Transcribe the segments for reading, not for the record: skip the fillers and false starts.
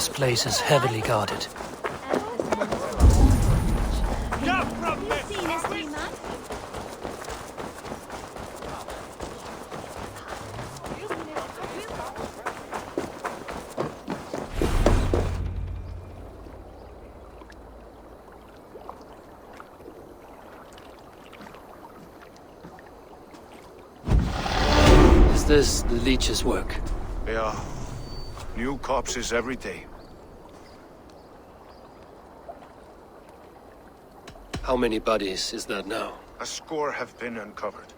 This place is heavily guarded. Is this the leech's work? Yeah. New corpses every day. How many bodies is that now? A score have been uncovered.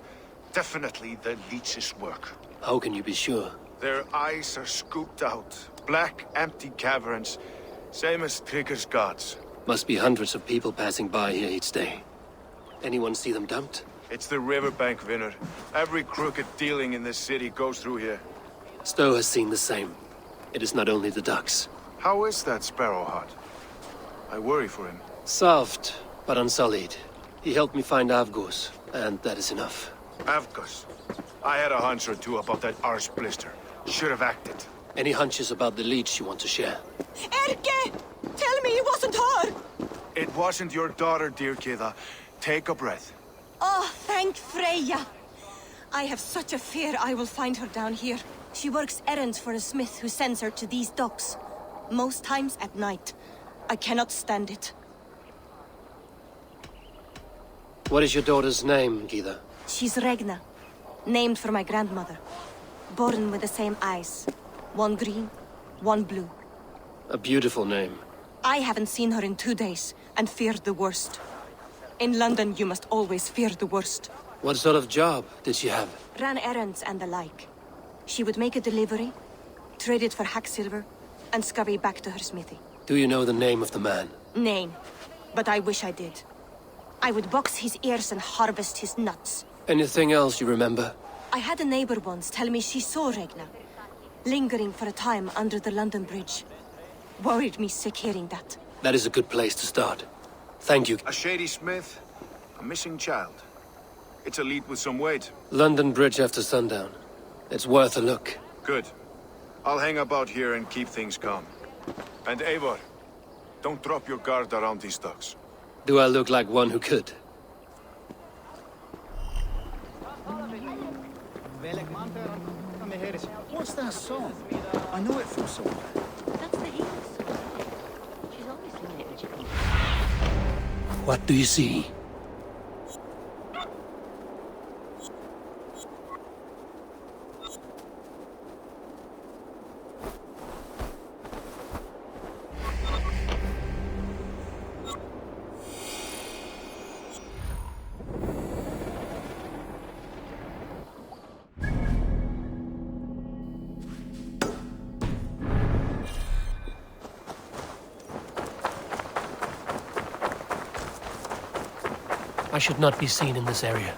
Definitely the leech's work. How can you be sure? Their eyes are scooped out. Black, empty caverns. Same as Trigger's gods. Must be hundreds of people passing by here each day. Anyone see them dumped? It's the riverbank, Vinner. Every crooked dealing in this city goes through here. Stowe has seen the same. It is not only the ducks. How is that Sparrow hut? I worry for him. Soft, but unsullied. He helped me find Avgos, and that is enough. Avgos. I had a hunch or two about that arse blister. Should have acted. Any hunches about the leech you want to share? Erke! Tell me it wasn't her! It wasn't your daughter, dear Kida. Take a breath. Oh, thank Freya. I have such a fear I will find her down here. She works errands for a smith who sends her to these docks. Most times at night. I cannot stand it. What is your daughter's name, Gida? She's Regna. Named for my grandmother. Born with the same eyes. One green, one blue. A beautiful name. I haven't seen her in 2 days, and feared the worst. In London, you must always fear the worst. What sort of job did she have? Ran errands and the like. She would make a delivery, trade it for hack silver, and scurry back to her smithy. Do you know the name of the man? Name. But I wish I did. I would box his ears and harvest his nuts. Anything else you remember? I had a neighbor once tell me she saw Regna, lingering for a time under the London Bridge. Worried me sick hearing that. That is a good place to start. Thank you. A shady smith, a missing child. It's a lead with some weight. London Bridge after sundown. It's worth a look. Good. I'll hang about here and keep things calm. And Eivor, don't drop your guard around these ducks. Do I look like one who could? What's that song? I know it from somewhere. That's the healer's song. She's always singing it when she comes. What do you see? I should not be seen in this area.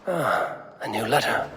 A new letter.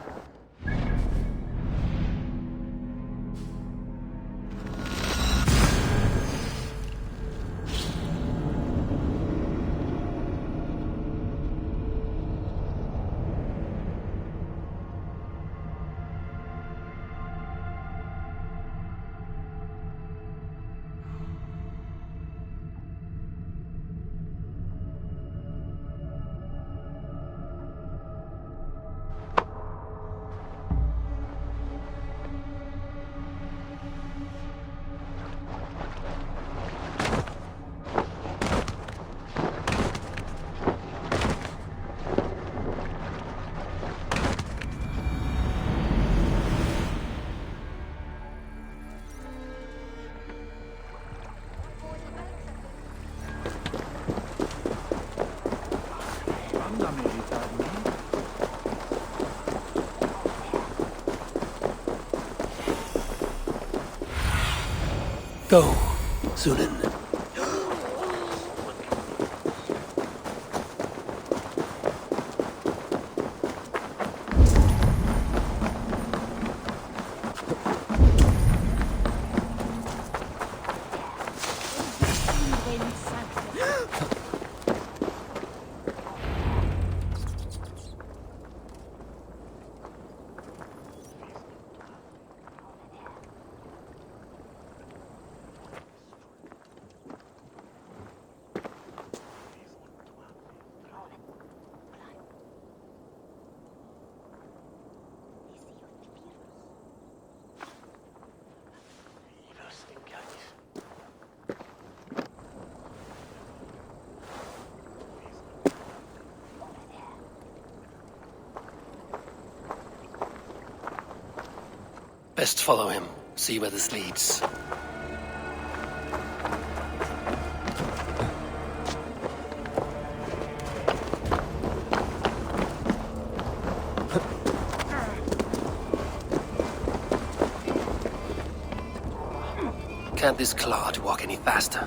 Go, Sunan. Best follow him, see where this leads. Can't this clod walk any faster?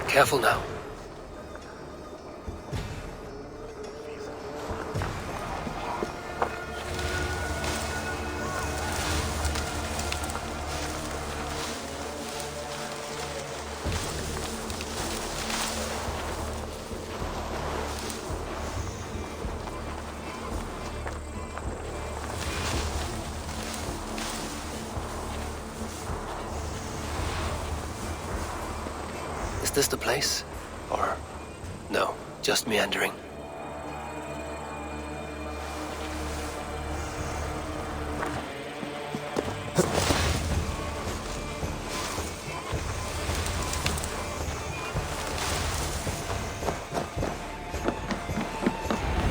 Careful now. Is this the place? Or... no, just meandering?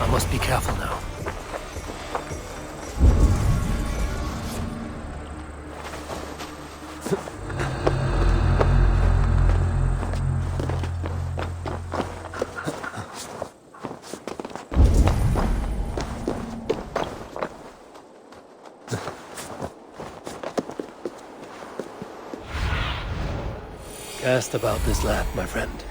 I must be careful now. Cast about this land, my friend.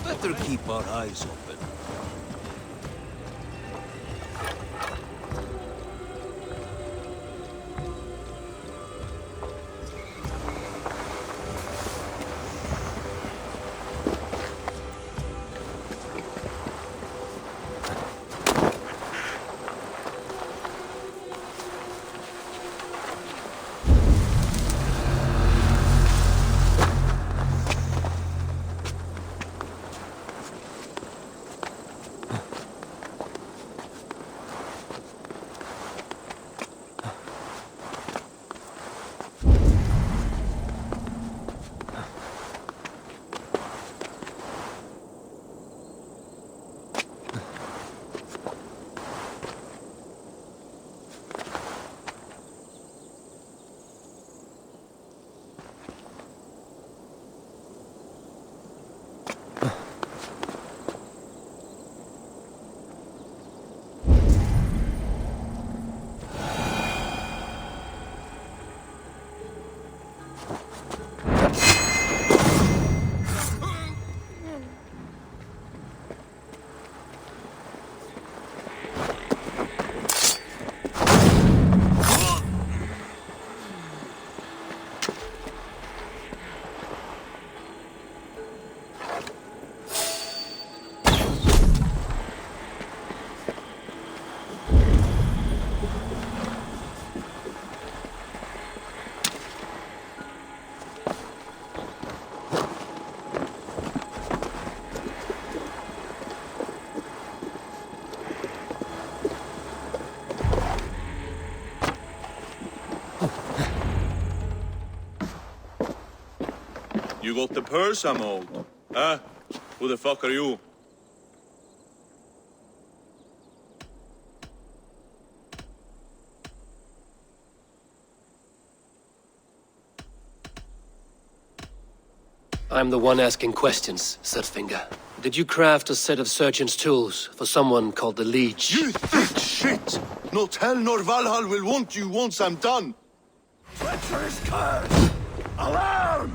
Better keep our eyes open. You got the purse, I'm old. Huh? Who the fuck are you? I'm the one asking questions, Surfinger. Did you craft a set of surgeon's tools for someone called the Leech? You thick shit! Not hell nor Valhalla will want you once I'm done! Treacherous curse! Alarm!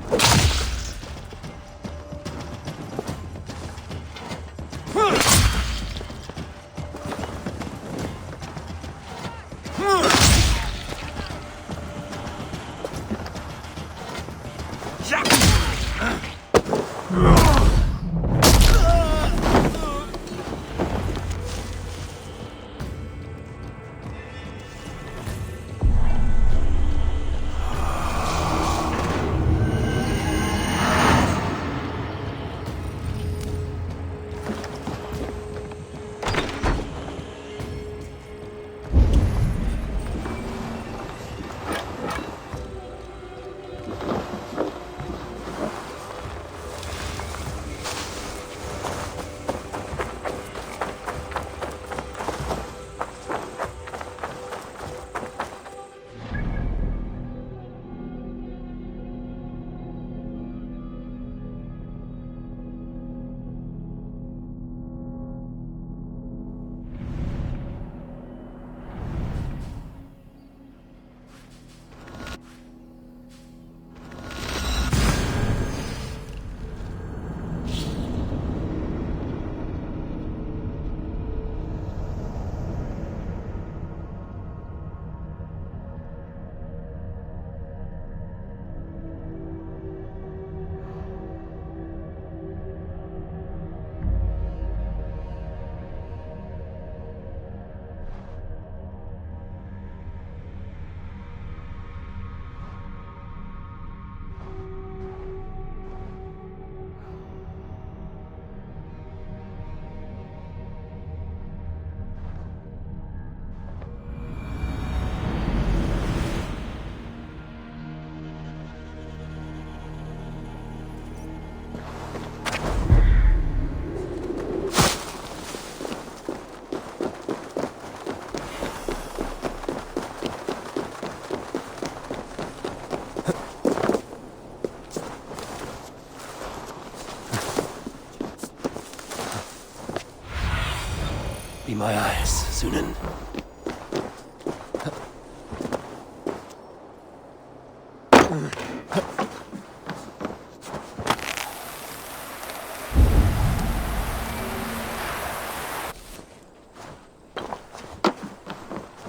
Be my eyes, Sunan.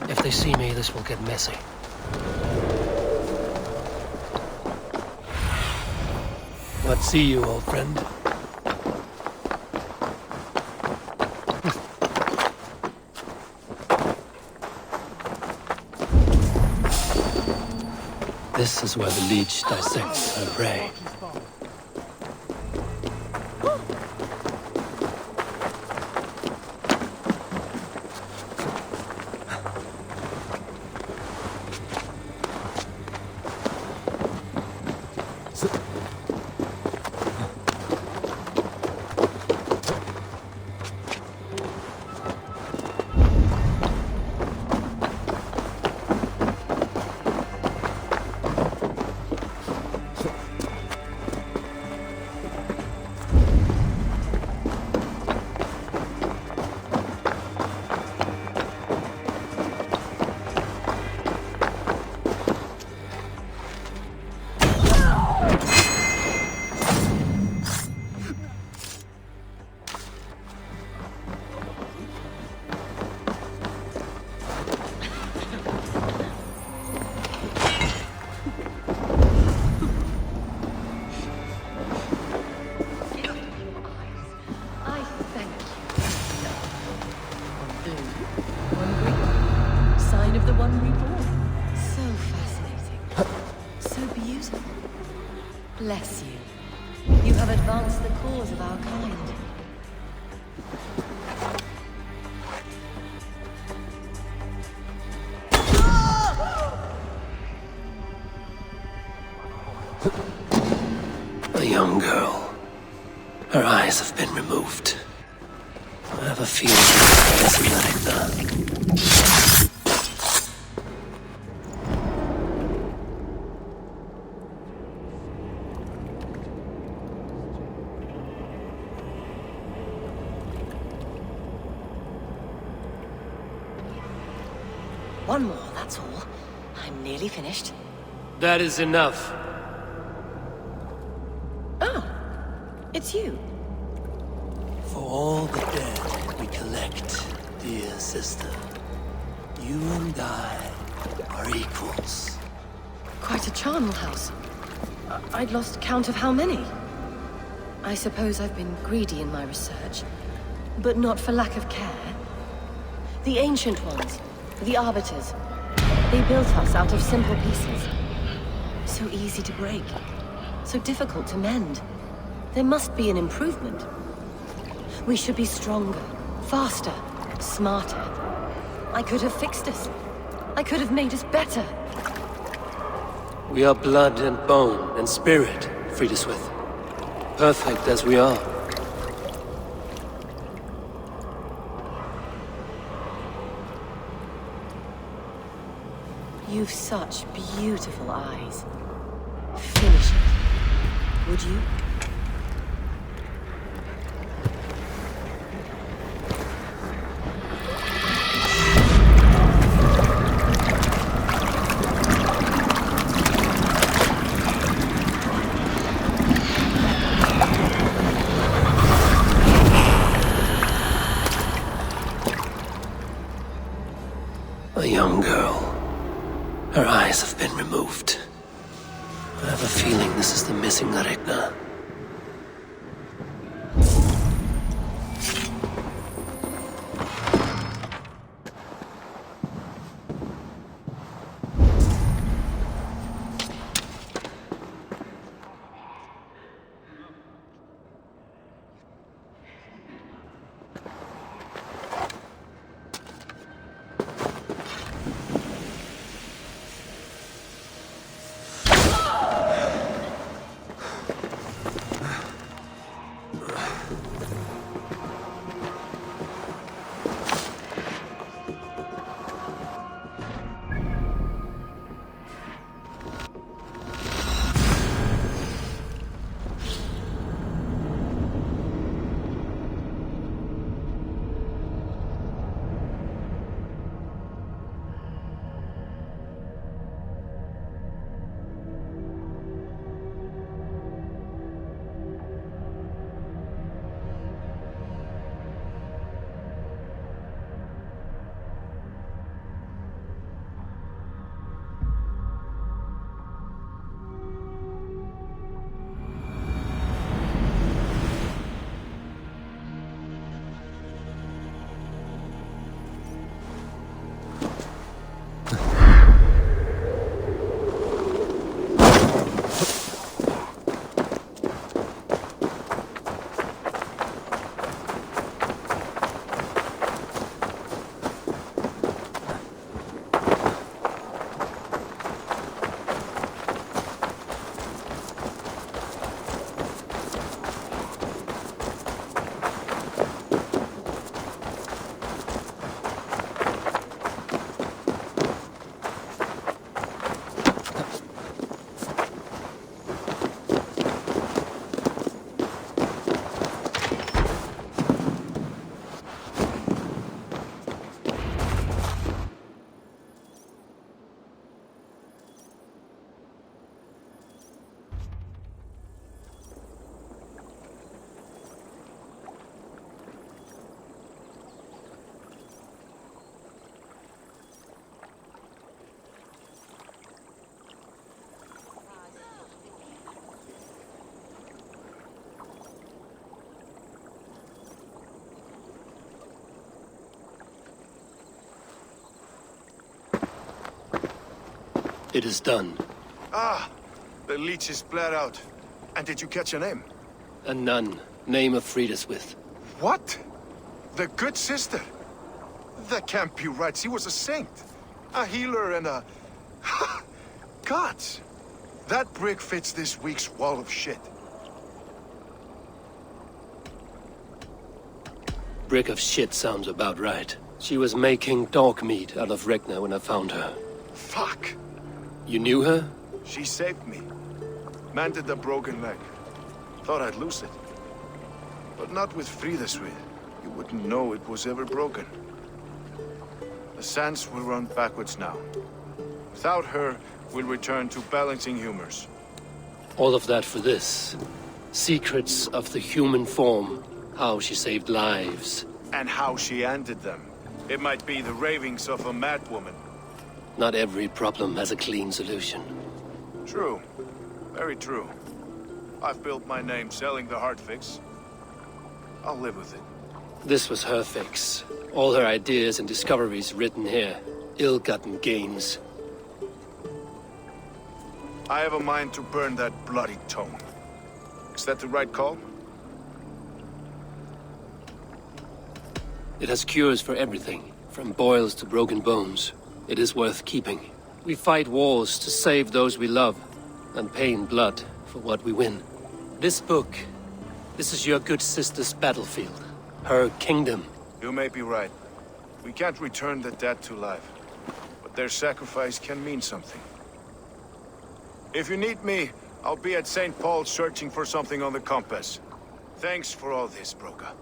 If they see me, this will get messy. What see you, old friend? This is where the Leech dissects her prey. Bless you. You have advanced the cause of our kind. A young girl. Her eyes have been removed. I have a feeling this is Marina. One more, that's all. I'm nearly finished. That is enough. Oh, it's you. For all the dead we collect, dear sister, you and I are equals. Quite a charnel house. I'd lost count of how many. I suppose I've been greedy in my research, but not for lack of care. The Ancient Ones, the Arbiters, they built us out of simple pieces. So easy to break, so difficult to mend. There must be an improvement. We should be stronger, faster, smarter. I could have fixed us. I could have made us better. We are blood and bone and spirit, Friedeswith. Perfect as we are. You've such beautiful eyes. Finish it, would you? A young girl. Her eyes have been removed. I have a feeling this is the missing Regna. It is done. Ah, the leech is bled out. And did you catch a name? A nun, name of Friedeswith. What? The good sister? That can't be right. She was a saint. A healer and a... Gods! That brick fits this week's wall of shit. brick of shit sounds about right. She was making dog meat out of Regna when I found her. Fuck! You knew her? She saved me. Mended a broken leg. Thought I'd lose it. But not with Frida's with. You wouldn't know it was ever broken. The sands will run backwards now. Without her, we'll return to balancing humors. All of that for this. Secrets of the human form. How she saved lives. And how she ended them. It might be the ravings of a madwoman. Not every problem has a clean solution. True. Very true. I've built my name selling the heart fix. I'll live with it. This was her fix. All her ideas and discoveries written here. Ill-gotten gains. I have a mind to burn that bloody tome. Is that the right call? It has cures for everything, from boils to broken bones. It is worth keeping. We fight wars to save those we love, and pay in blood for what we win. This book, this is your good sister's battlefield. Her kingdom. You may be right. We can't return the dead to life. But their sacrifice can mean something. If you need me, I'll be at St. Paul's searching for something on the compass. Thanks for all this, Broca.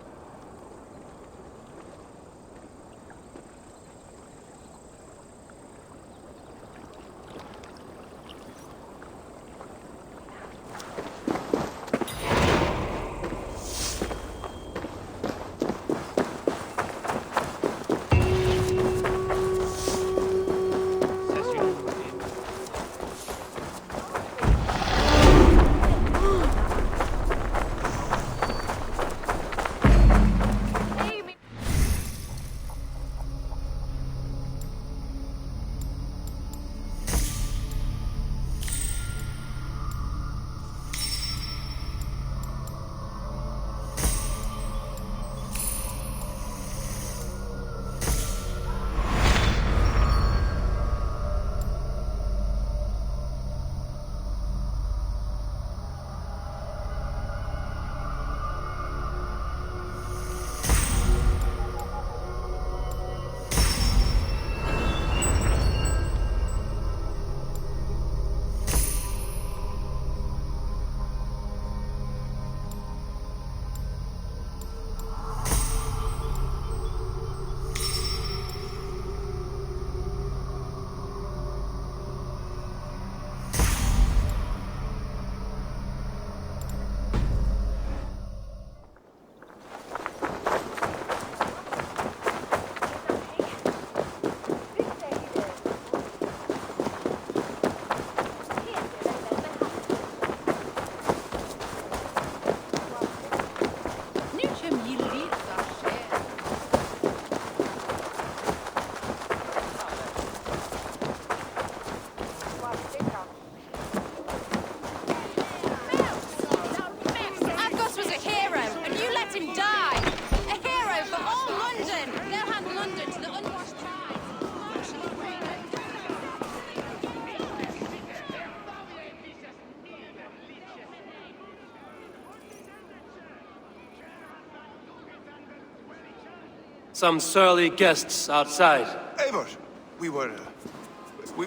Some surly guests outside. Eivor!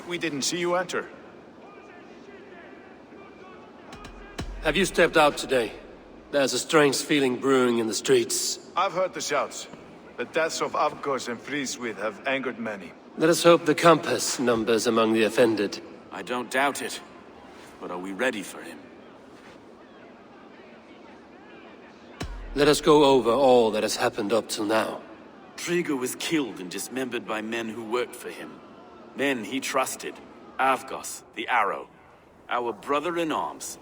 We didn't see you enter. Have you stepped out today? There's a strange feeling brewing in the streets. I've heard the shouts. The deaths of Avgos and Friswith have angered many. Let us hope the compass numbers among the offended. I don't doubt it. But are we ready for him? Let us go over all that has happened up till now. Trigger was killed and dismembered by men who worked for him. Men he trusted. Avgos, the Arrow. Our brother-in-arms.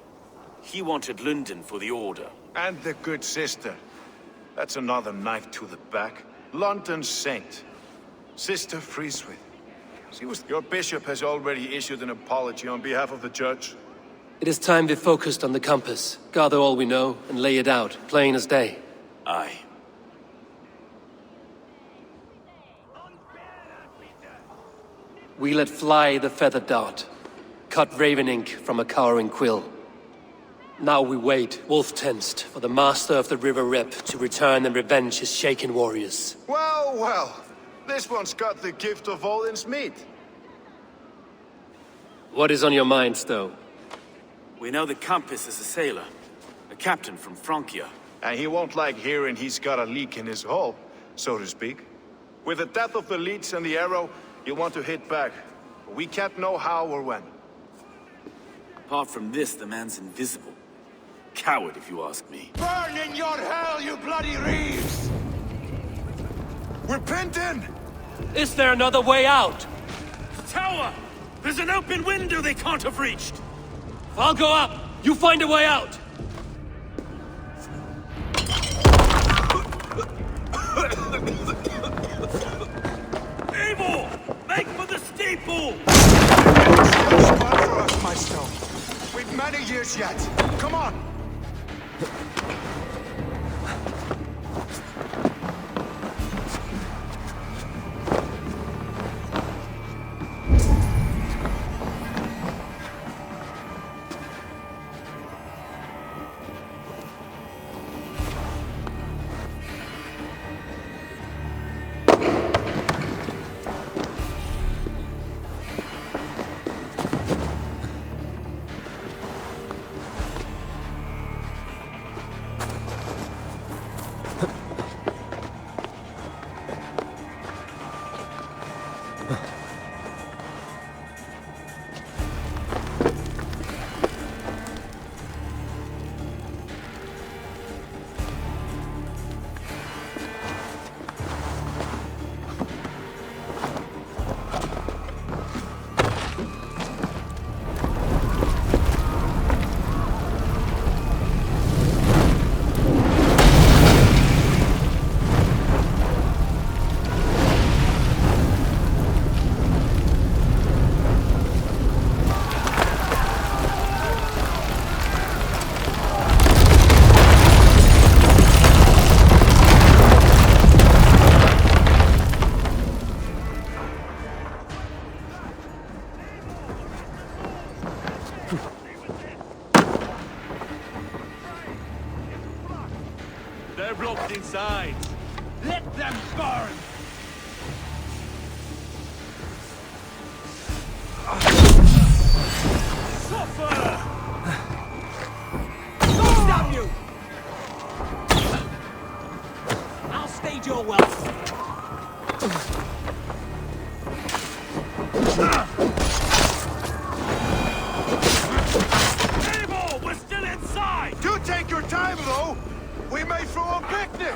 He wanted London for the Order. And the good sister. That's another knife to the back. London's saint. Sister Friswith. Your bishop has already issued an apology on behalf of the church. It is time we focused on the compass, gather all we know, and lay it out, plain as day. Aye. We let fly the feather dart, cut raven ink from a cowering quill. Now we wait, wolf-tensed, for the master of the River Rep to return and revenge his shaken warriors. Well, well. This one's got the gift of Odin's meat. What is on your mind, Stowe? We know that Campus is a sailor. A captain from Francia. And he won't like hearing he's got a leak in his hull, so to speak. With the death of the leech and the arrow, you'll want to hit back. But we can't know how or when. Apart from this, the man's invisible. Coward, if you ask me. Burn in your hell, you bloody reeves! We're pinned in! Is there another way out? Tower! There's an open window they can't have reached! I'll go up! You find a way out! Eivor! Make for the steeple! Spot for us, my stone. We've many years yet. Come on! They're blocked inside. Let them burn! Suffer! Stop you! I'll stage your wealth. Eivor! We're still inside! Do take your time, though! We may throw a picnic!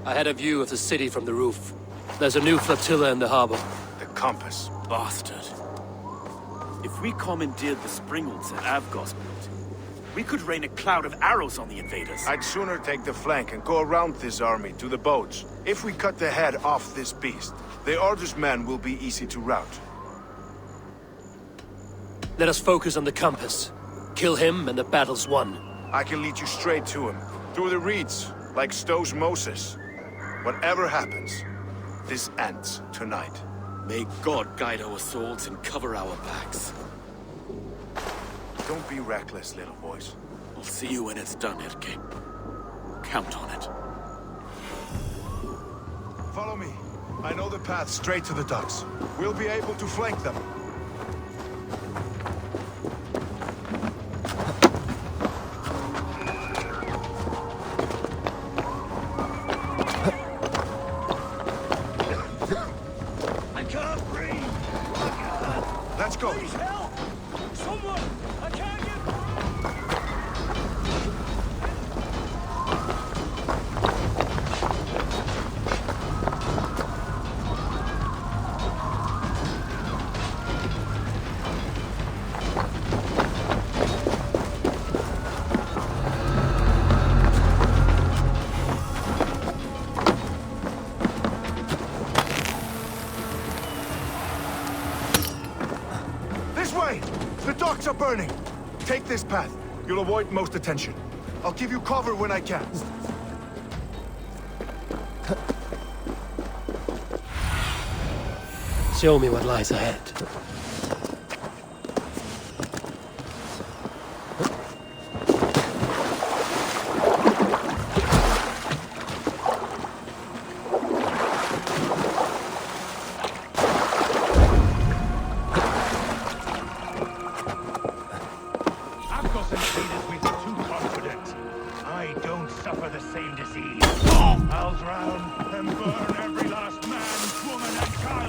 I had a view of the city from the roof. There's a new flotilla in the harbor. The compass. Bastard. If we commandeered the springholds that Avgos built, we could rain a cloud of arrows on the invaders. I'd sooner take the flank and go around this army to the boats. If we cut the head off this beast, the Order's men will be easy to rout. Let us focus on the compass. Kill him and the battle's won. I can lead you straight to him, through the reeds, like Stowe's Moses. Whatever happens, this ends tonight. May God guide our swords and cover our backs. Don't be reckless, little boys. I'll see you when it's done, Erke. Count on it. Follow me. I know the path straight to the docks. We'll be able to flank them. I can't breathe! Let's go. Please help! Someone! I can't get gates are burning! Take this path. You'll avoid most attention. I'll give you cover when I can. Show me what lies ahead.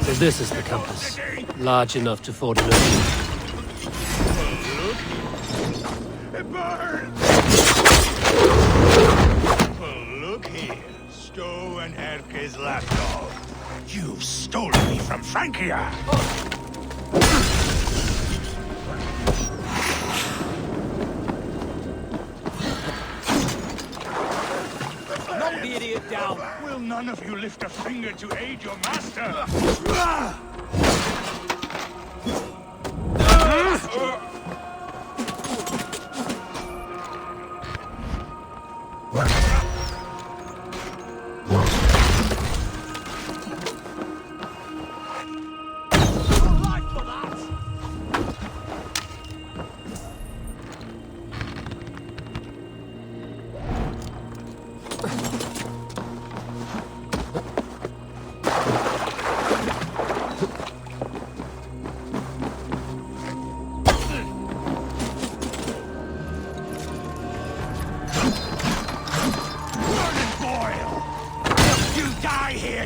So this is the compass. Large enough to ford an ocean. It burns! Well, look here. Stow and Erke's lapdog. You've stolen me from Francia! Knock the idiot down! Will none of you lift a finger to aid your master?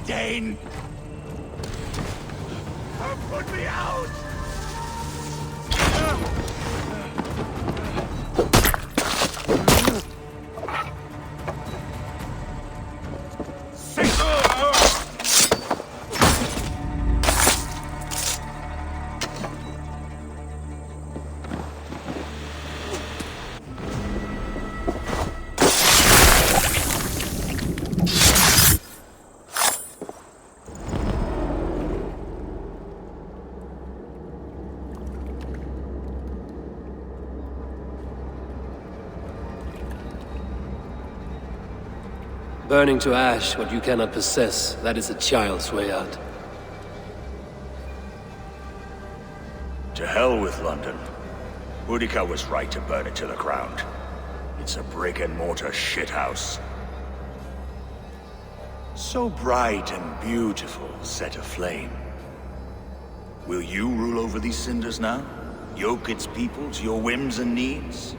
Dane! Put me out! Burning to ash what you cannot possess, that is a child's way out. To hell with London. Boudica was right to burn it to the ground. It's a brick-and-mortar shithouse. So bright and beautiful, set aflame. Will you rule over these cinders now? Yoke its people to your whims and needs?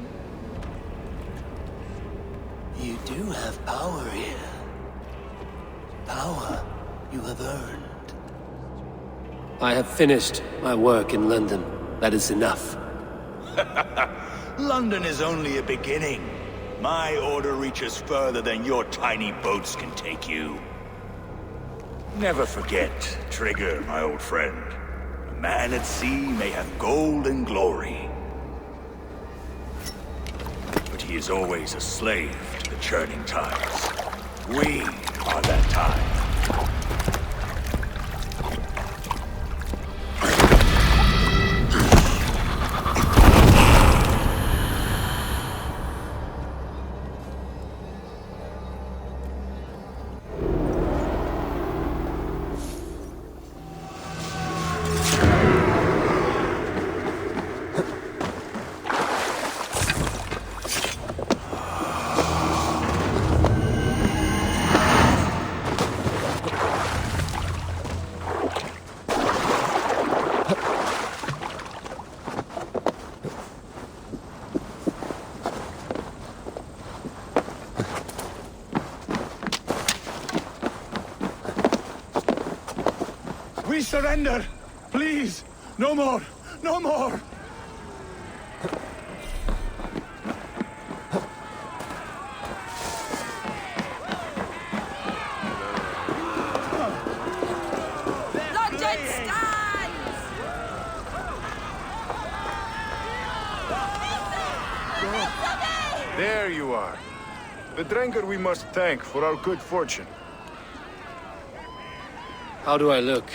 You do have power here. Power you have earned. I have finished my work in London. That is enough. London is only a beginning. My order reaches further than your tiny boats can take you. Never forget, Trigger, my old friend. A man at sea may have gold and glory. But he is always a slave to the churning tides. We are that tide. We surrender! Please! No more! No more! London stands! There you are. The drinker we must thank for our good fortune. How do I look?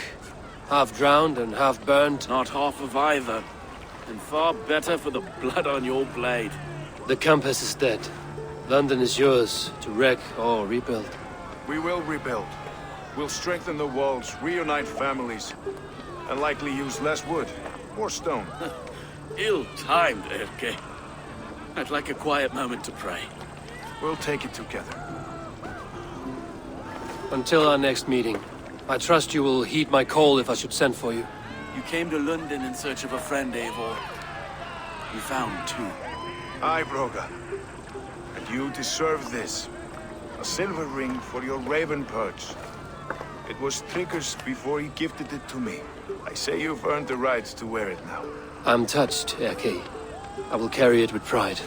Half drowned and half burned? Not half of either. and far better for the blood on your blade. The Compass is dead. London is yours, to wreck or rebuild. We will rebuild. We'll strengthen the walls, reunite families, and likely use less wood, more stone. Ill-timed, Erke. I'd like a quiet moment to pray. We'll take it together. Until our next meeting, I trust you will heed my call if I should send for you. You came to London in search of a friend, Eivor. You found two. Aye, Broga. And you deserve this. A silver ring for your raven perch. It was Trigger's before he gifted it to me. I say you've earned the right to wear it now. I'm touched, Erke. I will carry it with pride.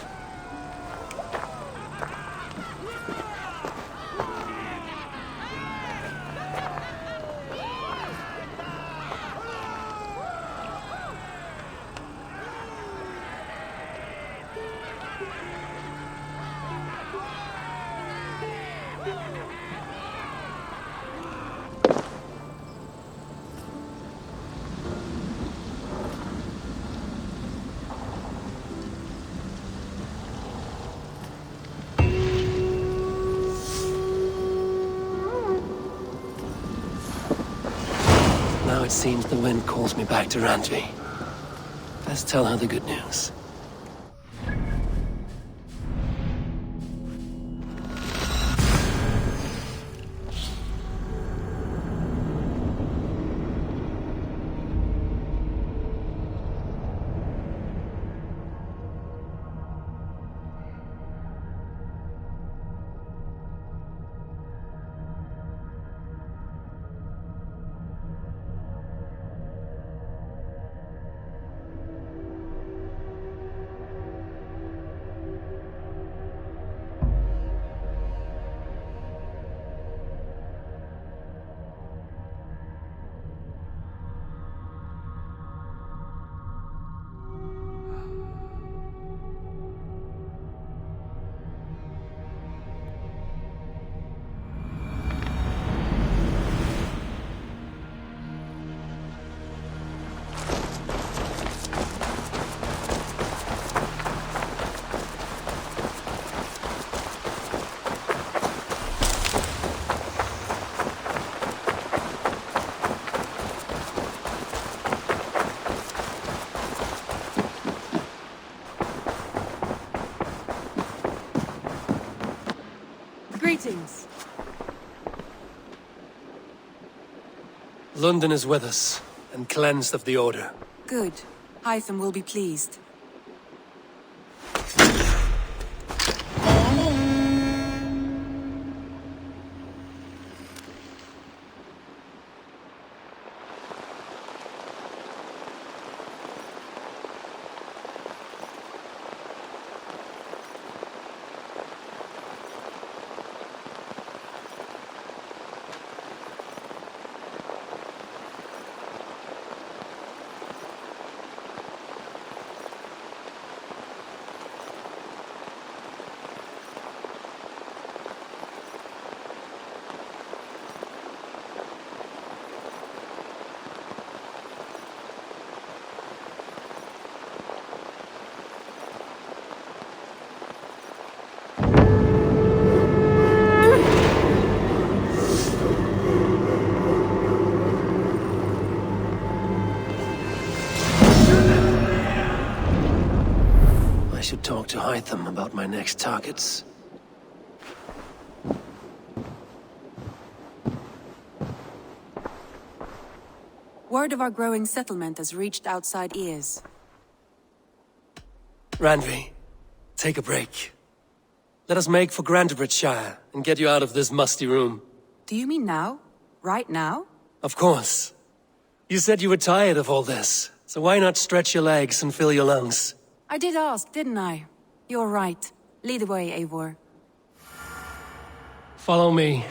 Now it seems the wind calls me back to Randvi. Let's tell her the good news. Greetings. London is with us, and cleansed of the Order. Good. Hytham will be pleased. I should talk to Hytham about my next targets. Word of our growing settlement has reached outside ears. Randvi, take a break. Let us make for Grantebridgeshire and get you out of this musty room. Do you mean now? Right now? Of course. You said you were tired of all this, so why not stretch your legs and fill your lungs? I did ask, didn't I? You're right. Lead the way, Eivor. Follow me.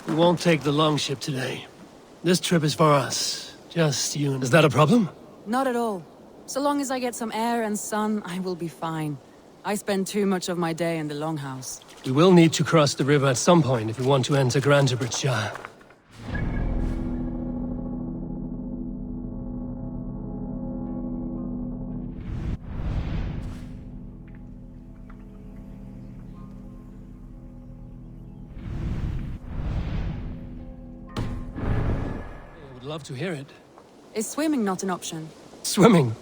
We won't take the longship today. This trip is for us. Just you and... Is that a problem? Not at all. So long as I get some air and sun, I will be fine. I spend too much of my day in the Longhouse. We will need to cross the river at some point if we want to enter Grantebridge. I would love to hear it. Is swimming not an option? Swimming?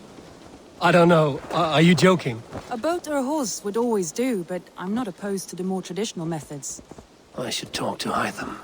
I don't know. Are you joking? A boat or a horse would always do, but I'm not opposed to the more traditional methods. I should talk to Hytham.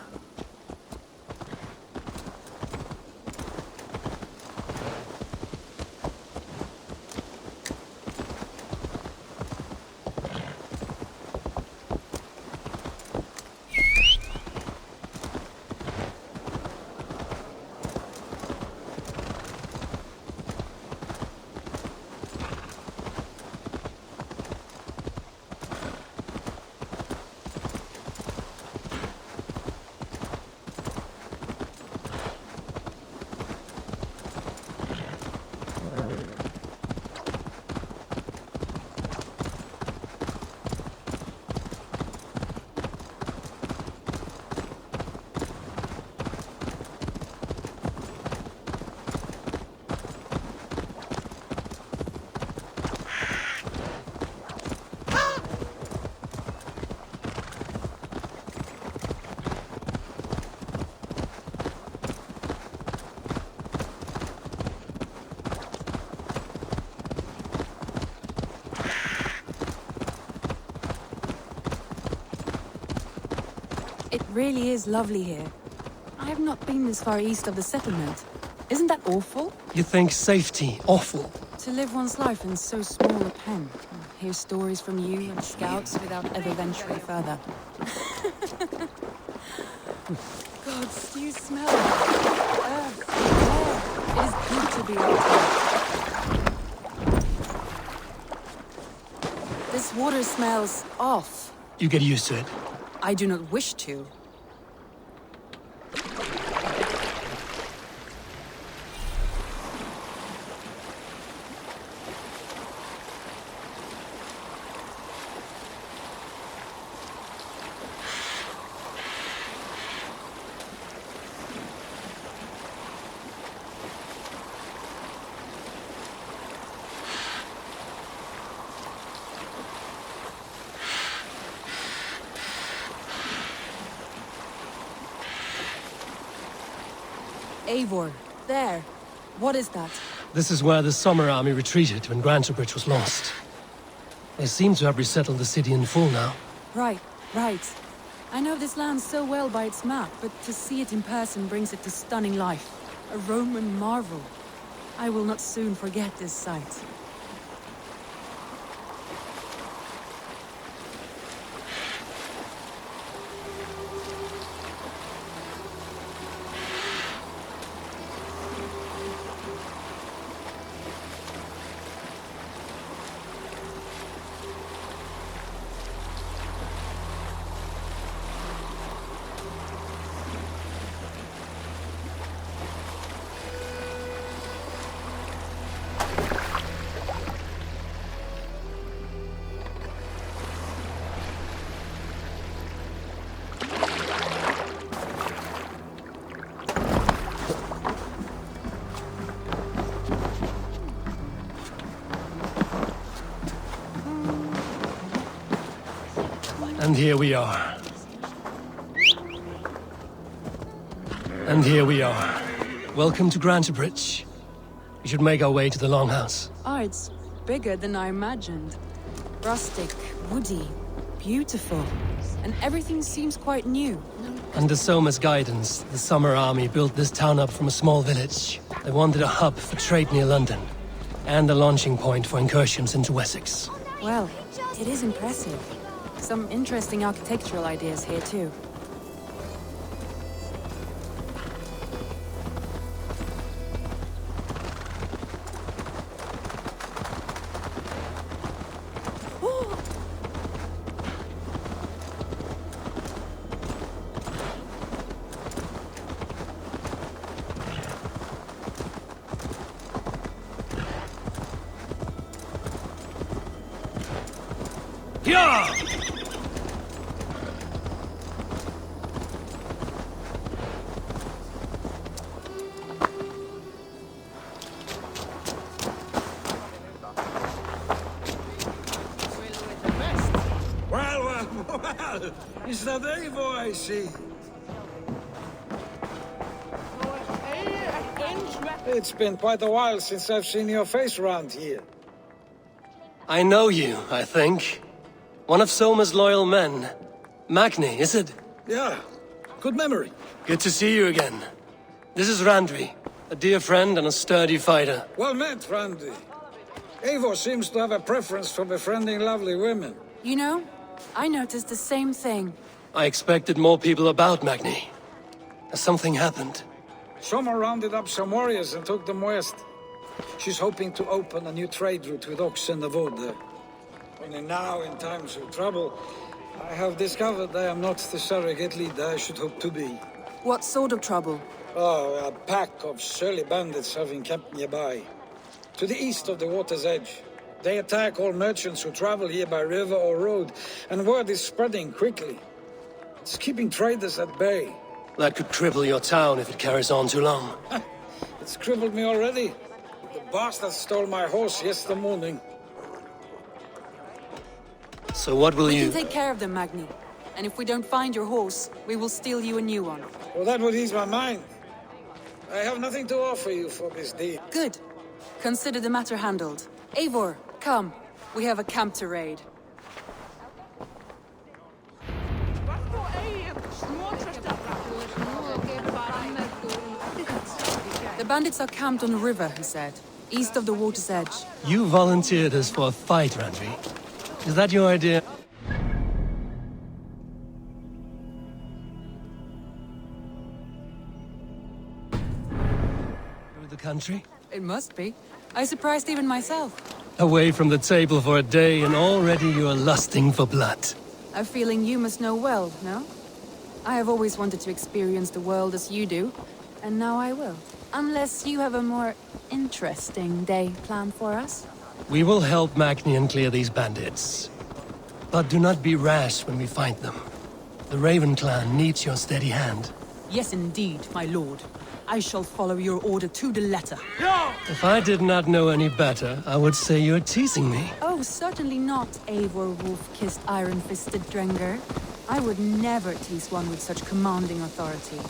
It really is lovely here. I have not been this far east of the settlement. Isn't that awful? You think safety awful? To live one's life in so small a pen. Hear stories from you and scouts without ever venturing further. Gods, do you smell it? Earth, air. It is good to be out here. This water smells off. You get used to it. I do not wish to. Eivor, there. What is that? This is where the Summer Army retreated when Grantebridge was lost. They seem to have resettled the city in full now. Right. I know this land so well by its map, but to see it in person brings it to stunning life. A Roman marvel. I will not soon forget this sight. And here we are. And here we are. Welcome to Grantebridge. We should make our way to the Longhouse. Oh, it's bigger than I imagined. Rustic, woody, beautiful. And everything seems quite new. Under Soma's guidance, the Summer Army built this town up from a small village. They wanted a hub for trade near London, and a launching point for incursions into Wessex. Well, it is impressive. Some interesting architectural ideas here, too. Yeah! Well, it's that Eivor I see. It's been quite a while since I've seen your face around here. I know you, I think. One of Soma's loyal men. Magni, is it? Yeah, good memory. Good to see you again. This is Randvi, a dear friend and a sturdy fighter. Well met, Randy. Eivor seems to have a preference for befriending lovely women. You know, I noticed the same thing. I expected more people about Magni. Has something happened? Soma rounded up some warriors and took them west. She's hoping to open a new trade route with Ox and the Vod there. Only now, in times of trouble, I have discovered I am not the surrogate leader I should hope to be. What sort of trouble? Oh, a pack of surly bandits have encamped nearby. To the east of the water's edge. They attack all merchants who travel here by river or road, and word is spreading quickly. It's keeping traders at bay. That could cripple your town if it carries on too long. It's crippled me already. The bastard stole my horse yesterday morning. So what will We you... can take care of them, Magni. And if we don't find your horse, we will steal you a new one. Well, that would ease my mind. I have nothing to offer you for this deed. Good. Consider the matter handled. Eivor, come. We have a camp to raid. The bandits are camped on the river, he said. East of the water's edge. You volunteered us for a fight, Randvi. Is that your idea? Through the country? It must be. I surprised even myself. Away from the table for a day and already you are lusting for blood. A feeling you must know well, no? I have always wanted to experience the world as you do, and now I will. Unless you have a more interesting day planned for us. We will help Magni clear these bandits. But do not be rash when we find them. The Raven clan needs your steady hand. Yes, indeed, my lord. I shall follow your order to the letter. If I did not know any better, I would say you're teasing me. Oh, certainly not, Eivor wolf-kissed iron-fisted Drenger. I would never tease one with such commanding authority.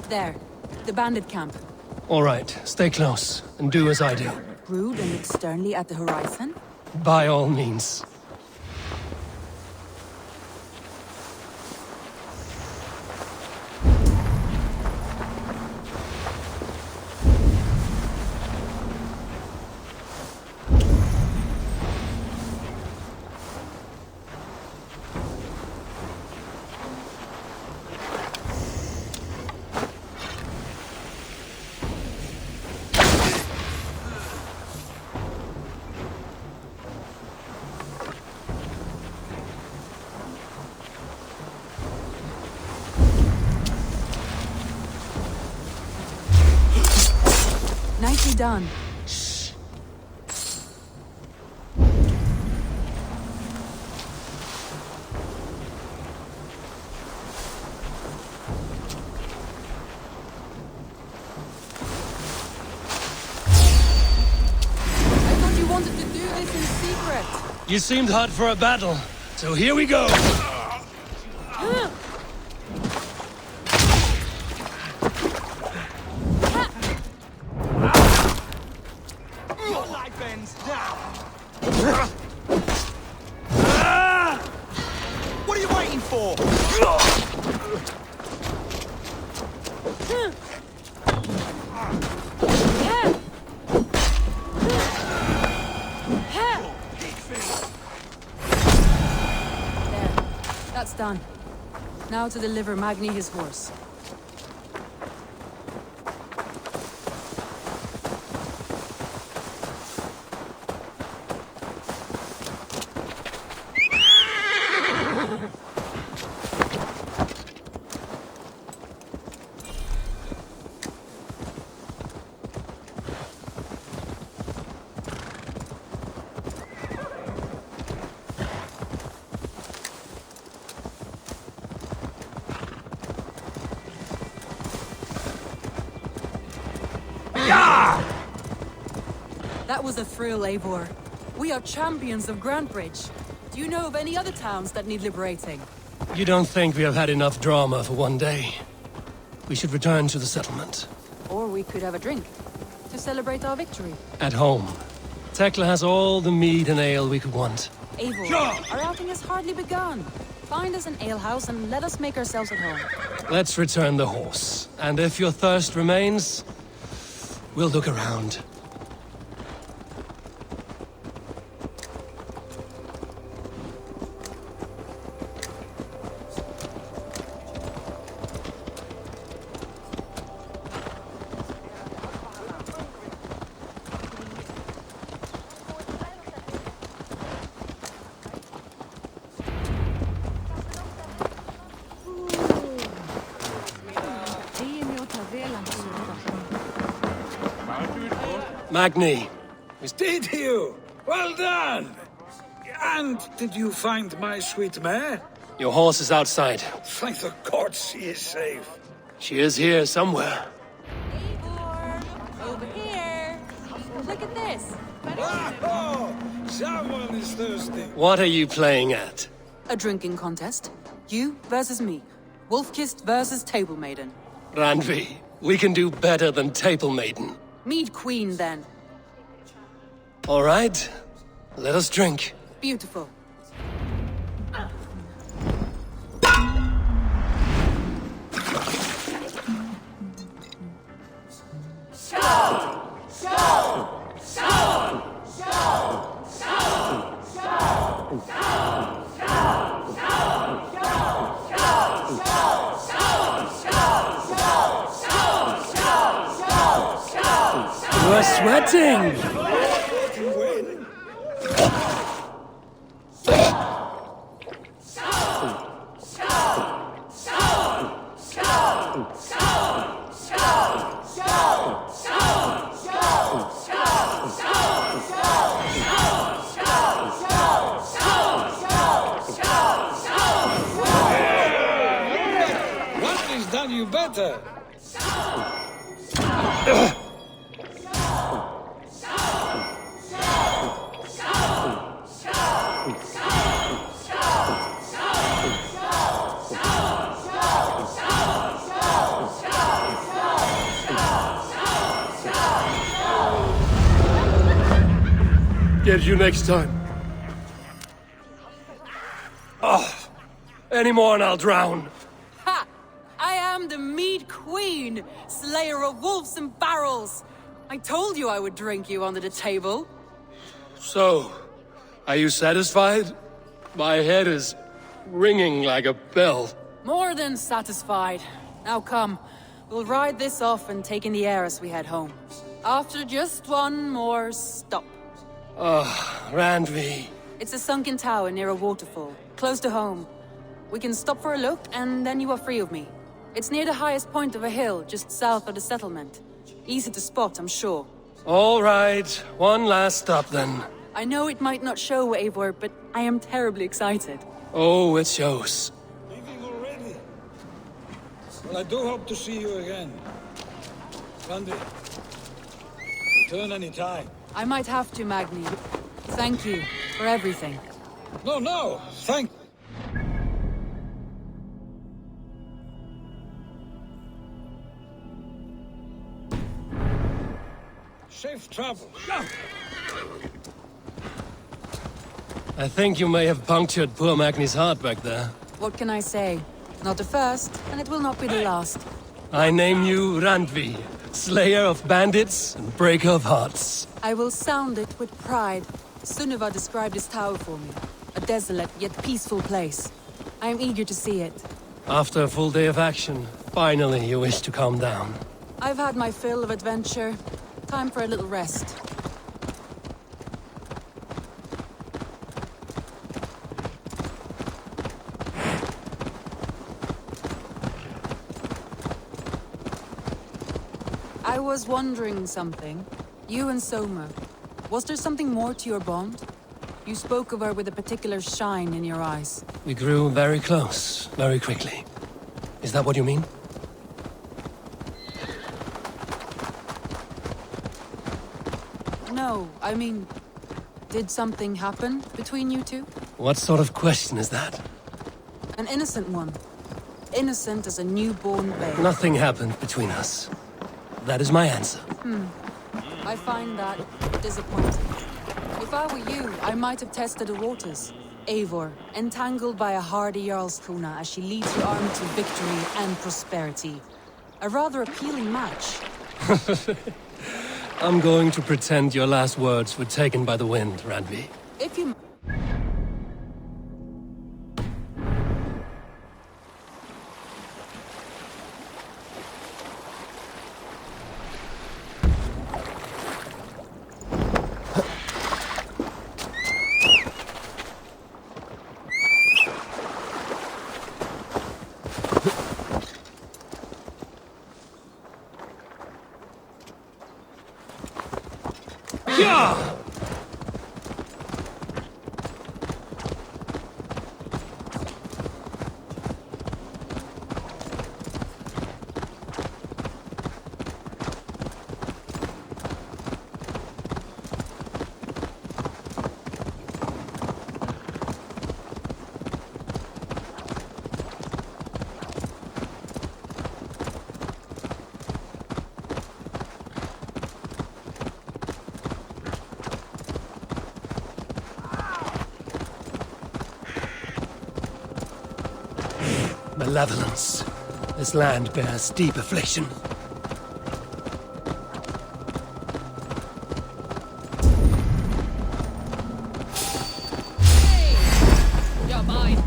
There, the bandit camp. All right, stay close, and do as I do. Rude and look sternly at the horizon? By all means. Nicely done. I thought you wanted to do this in secret. You seemed hot for a battle, so here we go. What are you waiting for? There. That's done. Now to deliver Magni his horse. was a thrill, Eivor. We are champions of Grantbridge. Do you know of any other towns that need liberating? You don't think we have had enough drama for one day? We should return to the settlement. Or we could have a drink, to celebrate our victory. At home. Tekla has all the mead and ale we could want. Eivor, our outing has hardly begun. Find us an alehouse and let us make ourselves at home. Let's return the horse. And if your thirst remains, we'll look around. Magni. Did you? Well done! And did you find my sweet mare? Your horse is outside. Thank the gods she is safe. She is here somewhere. Eivor! Over here! Look at this! Oh, someone is thirsty. What are you playing at? A drinking contest. You versus me. Wolf-kissed versus Table Maiden. Randvi, we can do better than Table Maiden. Mead Queen, then. All right, let us drink. Beautiful. We're sweating! What is done you better? Get you next time. Oh, any more and I'll drown. Ha! I am the Mead Queen, slayer of wolves and barrels. I told you I would drink you under the table. So, are you satisfied? My head is ringing like a bell. More than satisfied. Now come, we'll ride this off and take in the air as we head home. After just one more stop. Randvi. It's a sunken tower near a waterfall, close to home. We can stop for a look, and then you are free of me. It's near the highest point of a hill, just south of the settlement. Easy to spot, I'm sure. All right, one last stop then. I know it might not show, Eivor, but I am terribly excited. Oh, it shows. Leaving already? Well, I do hope to see you again. Randy, return any time. I might have to, Magni. Thank you for everything. No, thank... Safe travel. I think you may have punctured poor Magni's heart back there. What can I say? Not the first, and it will not be the last. I name you Randvi, slayer of bandits and breaker of hearts. I will sound it with pride. Sunniva described this tower for me. A desolate yet peaceful place. I am eager to see it. After a full day of action, finally you wish to calm down. I've had my fill of adventure. Time for a little rest. I was wondering something. You and Soma. Was there something more to your bond? You spoke of her with a particular shine in your eyes. We grew very close, very quickly. Is that what you mean? No, I mean, did something happen between you two? What sort of question is that? An innocent one. Innocent as a newborn babe. Nothing happened between us. That is my answer. I find that disappointing. If I were you, I might have tested the waters. Eivor, entangled by a hardy Jarlskona as she leads your army to victory and prosperity. A rather appealing match. I'm going to pretend your last words were taken by the wind, Randvi. If you... Yeah! Malevolence. This land bears deep affliction. Hey! You're mine.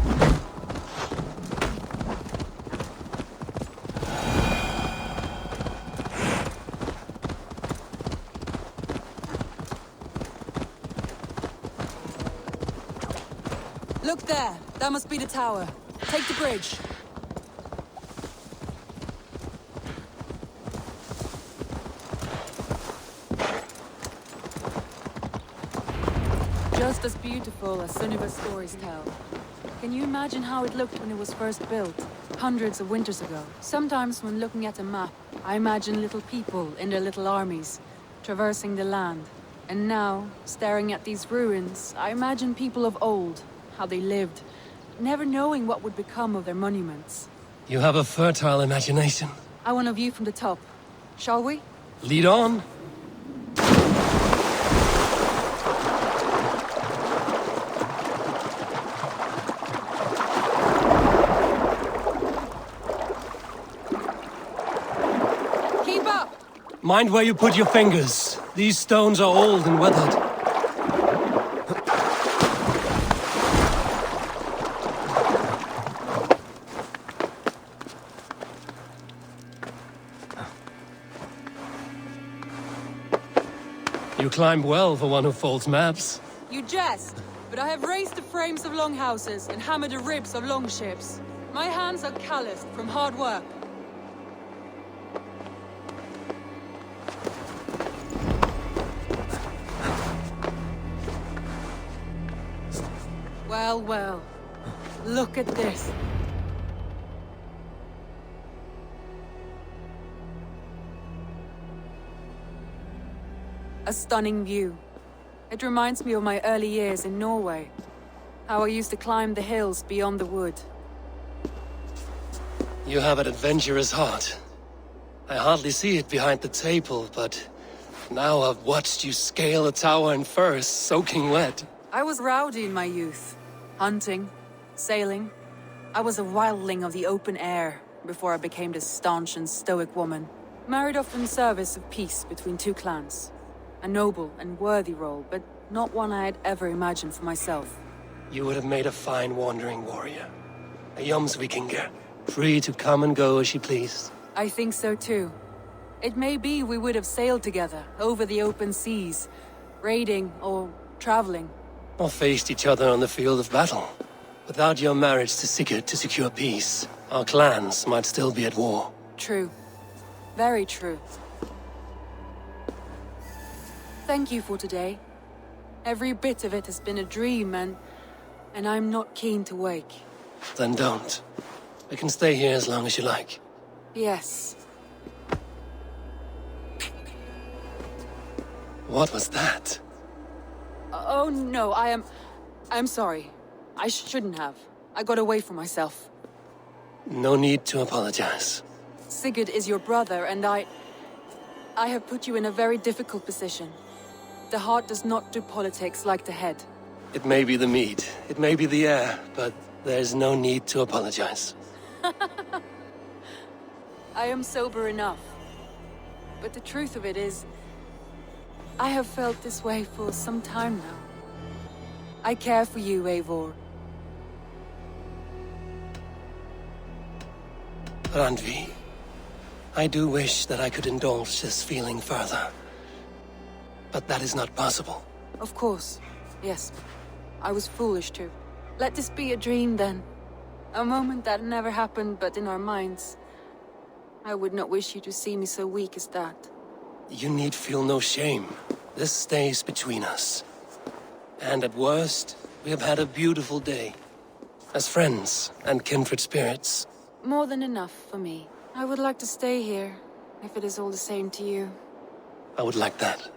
Look there. That must be the tower. Take the bridge. Just as beautiful as Sunniva's stories tell. Can you imagine how it looked when it was first built, hundreds of winters ago? Sometimes when looking at a map, I imagine little people in their little armies, traversing the land. And now, staring at these ruins, I imagine people of old, how they lived, never knowing what would become of their monuments. You have a fertile imagination. I want a view from the top. Shall we? Lead on. Keep up! Mind where you put your fingers. These stones are old and weathered. You climb well for one who folds maps. You jest, but I have raised the frames of longhouses and hammered the ribs of longships. My hands are calloused from hard work. Well, well. Look at this. A stunning view. It reminds me of my early years in Norway. How I used to climb the hills beyond the wood. You have an adventurous heart. I hardly see it behind the table, but now I've watched you scale a tower in furs, soaking wet. I was rowdy in my youth. Hunting, sailing. I was a wildling of the open air before I became this staunch and stoic woman. Married off in service of peace between two clans. A noble and worthy role, but not one I had ever imagined for myself. You would have made a fine wandering warrior. A Jomsvikinger, free to come and go as she pleased. I think so too. It may be we would have sailed together over the open seas, raiding or traveling. Or faced each other on the field of battle. Without your marriage to Sigurd to secure peace, our clans might still be at war. True. Very true. Thank you for today. Every bit of it has been a dream, and I'm not keen to wake. Then don't. We can stay here as long as you like. Yes. What was that? Oh no, I'm sorry. I shouldn't have. I got away from myself. No need to apologize. Sigurd is your brother, and I have put you in a very difficult position. The heart does not do politics like the head. It may be the meat, it may be the air, but there's no need to apologize. I am sober enough. But the truth of it is, I have felt this way for some time now. I care for you, Eivor. Randvi, I do wish that I could indulge this feeling further. But that is not possible. Of course, yes. I was foolish too. Let this be a dream then. A moment that never happened but in our minds. I would not wish you to see me so weak as that. You need feel no shame. This stays between us. And at worst, we have had a beautiful day. As friends and kindred spirits. More than enough for me. I would like to stay here, if it is all the same to you. I would like that.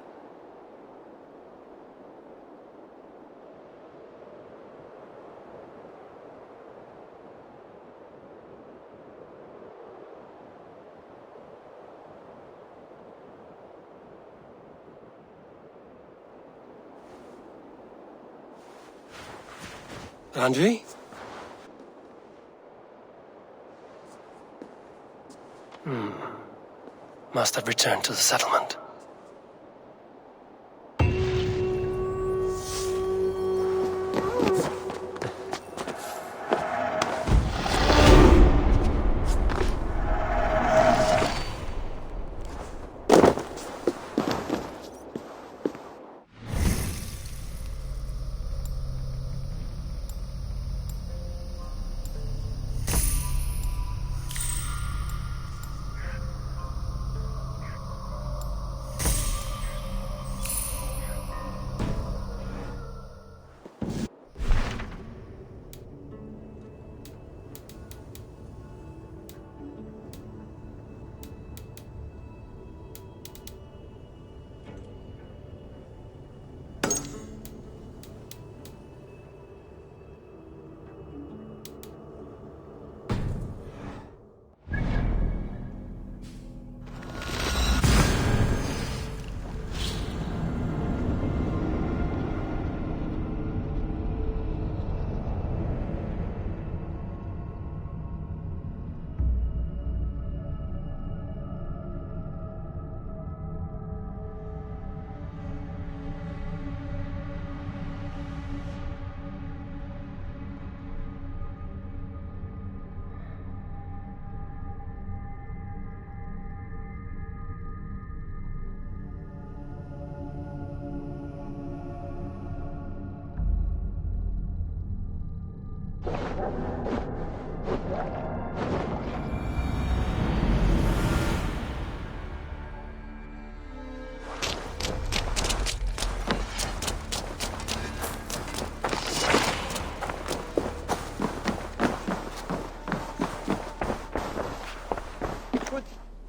Randvi? Must have returned to the settlement.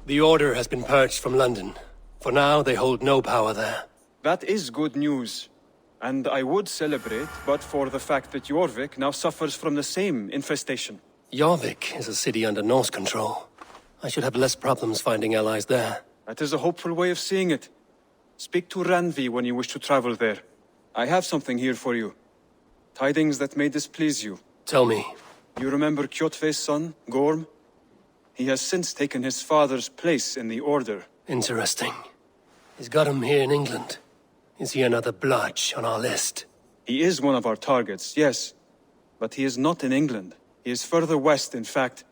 The Order has been purged from London. For now, they hold no power there. That is good news. And I would celebrate, but for the fact that Jorvik now suffers from the same infestation. Jorvik is a city under Norse control. I should have less problems finding allies there. That is a hopeful way of seeing it. Speak to Randvi when you wish to travel there. I have something here for you. Tidings that may displease you. Tell me. You remember Kjotve's son, Gorm? He has since taken his father's place in the Order. Interesting. He's got him here in England. Is he another blotch on our list? He is one of our targets, yes. But he is not in England. He is further west, in fact.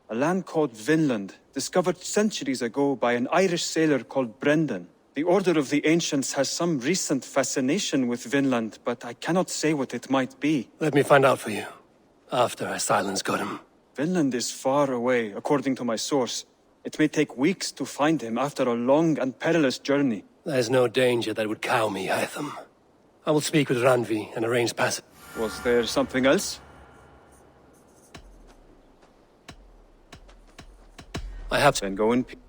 A land called Vinland, discovered centuries ago by an Irish sailor called Brendan. The Order of the Ancients has some recent fascination with Vinland, but I cannot say what it might be. Let me find out for you. After I silence Godham. Vinland is far away, according to my source. It may take weeks to find him after a long and perilous journey. There's no danger that would cow me, Hytham. I will speak with Randvi and arrange passage. Was there something else? I have to. Then go in peace.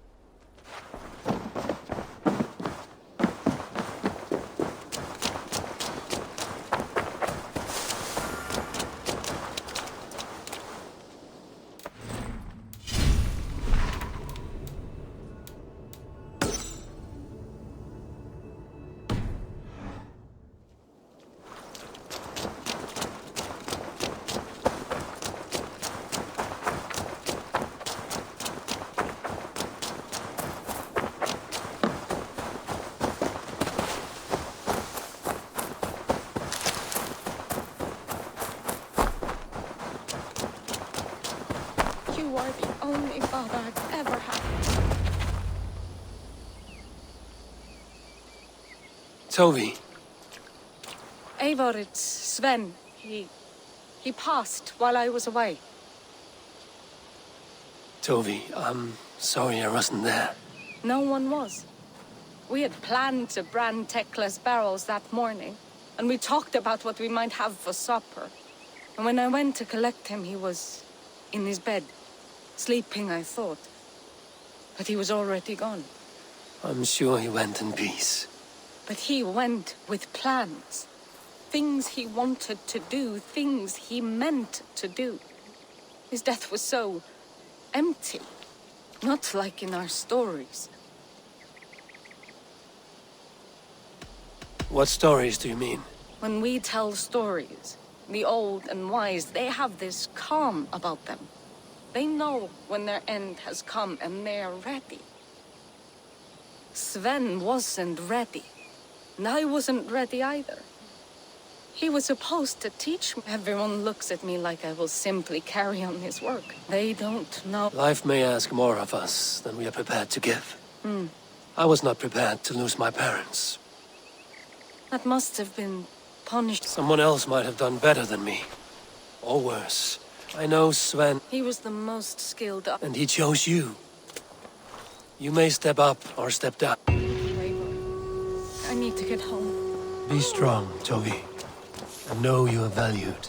You are the only father I've ever had. Toby. Eivor, it's Sven. He passed while I was away. Toby, I'm sorry I wasn't there. No one was. We had planned to brand Tekla's barrels that morning, and we talked about what we might have for supper. And when I went to collect him, he was in his bed, sleeping, I thought. But he was already gone. I'm sure he went in peace. But he went with plans. Things he wanted to do, things he meant to do. His death was so empty. Not like in our stories. What stories do you mean? When we tell stories, the old and wise, they have this calm about them. They know when their end has come and they are ready. Sven wasn't ready. And I wasn't ready either. He was supposed to teach me. Everyone looks at me like I will simply carry on his work. They don't know. Life may ask more of us than we are prepared to give. I was not prepared to lose my parents. That must have been punished. Someone else might have done better than me. Or worse. I know Sven. He was the most skilled up. And he chose you. You may step up or step down. I need to get home. Be strong, Toby. And know you are valued.